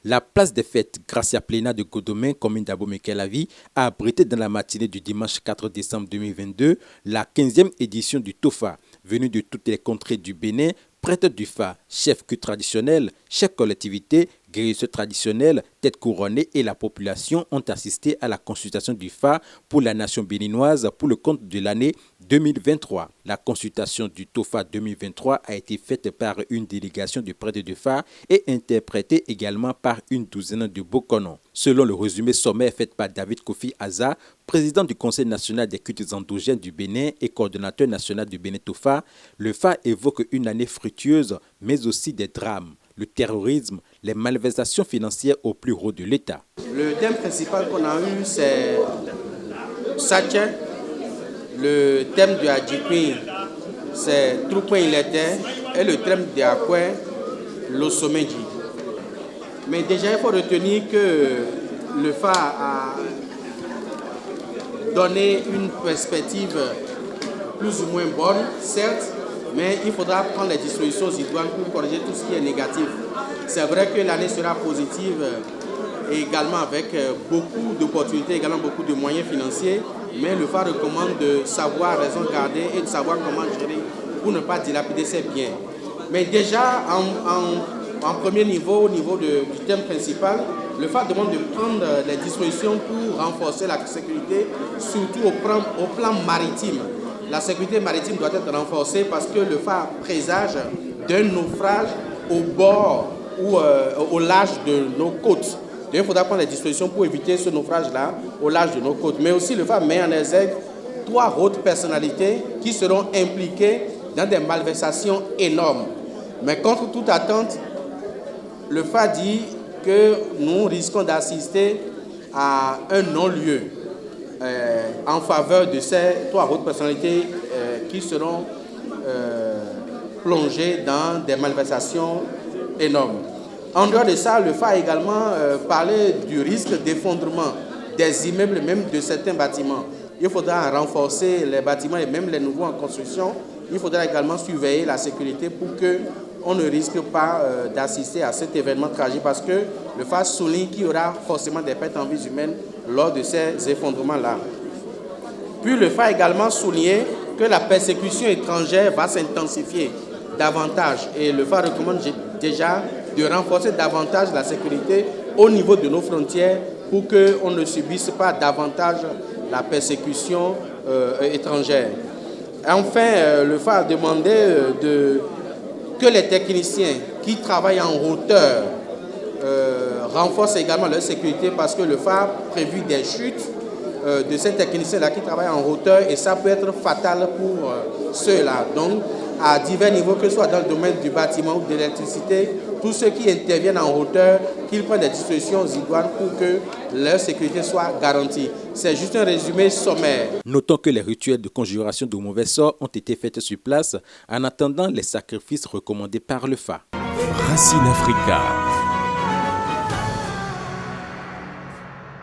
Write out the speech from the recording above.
La place des fêtes Gracia Plena de Godomain, commune d'Abomey-Kelavi, a abrité dans la matinée du dimanche 4 décembre 2022 la 15e édition du Tofa, venue de toutes les contrées du Bénin, prêtres du Fa, chefs culte traditionnels, chefs collectivités, guérisseurs traditionnels, têtes couronnées et la population ont assisté à la consultation du Fa pour la nation béninoise pour le compte de l'année 2023. La consultation du Tofa 2023 a été faite par une délégation de prêtres du Fa et interprétée également par une douzaine de Bokonon. Selon le résumé sommaire fait par David Kofi Aza, président du Conseil national des cultes endogènes du Bénin et coordonnateur national du Bénin Tofa, le Fa évoque une année fructueuse, mais aussi des drames, le terrorisme, les malversations financières au plus haut de l'État. Le thème principal qu'on a eu, c'est Satche. Le thème de Adjikwi, c'est Troupin il était. Et le thème de Akwe, l'Osomeji. Mais déjà, il faut retenir que le Fa a donné une perspective plus ou moins bonne, certes, mais il faudra prendre les dispositions idoines pour corriger tout ce qui est négatif. C'est vrai que l'année sera positive et également avec beaucoup d'opportunités, également beaucoup de moyens financiers, mais le Fa recommande de savoir raison garder et de savoir comment gérer pour ne pas dilapider ses biens. Mais déjà, en premier niveau, au niveau du thème principal, le Fa demande de prendre les dispositions pour renforcer la sécurité, surtout au plan maritime. La sécurité maritime doit être renforcée parce que le Fa présage d'un naufrage au bord ou au large de nos côtes. Donc, il faudra prendre les dispositions pour éviter ce naufrage-là au large de nos côtes. Mais aussi, le Fa met en exergue 3 autres personnalités qui seront impliquées dans des malversations énormes. Mais contre toute attente, le Fa dit que nous risquons d'assister à un non-lieu en faveur de ces 3 autres personnalités qui seront plongées dans des malversations énormes. En dehors de ça, le Fa a également parlé du risque d'effondrement des immeubles, même de certains bâtiments. Il faudra renforcer les bâtiments et même les nouveaux en construction. Il faudra également surveiller la sécurité pour qu'on ne risque pas d'assister à cet événement tragique parce que le Fa souligne qu'il y aura forcément des pertes en vies humaines lors de ces effondrements-là. Puis le Fa a également souligné que la persécution étrangère va s'intensifier davantage et le Fa recommande déjà de renforcer davantage la sécurité au niveau de nos frontières pour qu'on ne subisse pas davantage la persécution étrangère. Enfin, le Fa a demandé que les techniciens qui travaillent en hauteur renforcent également leur sécurité parce que le Fa a prévu des chutes de ces techniciens-là qui travaillent en hauteur et ça peut être fatal pour ceux-là. Donc, à divers niveaux, que ce soit dans le domaine du bâtiment ou de l'électricité, tous ceux qui interviennent en hauteur, qu'ils prennent des dispositions idoines pour que leur sécurité soit garantie. C'est juste un résumé sommaire. Notons que les rituels de conjuration de mauvais sorts ont été faits sur place en attendant les sacrifices recommandés par le Fa. Racine Africa.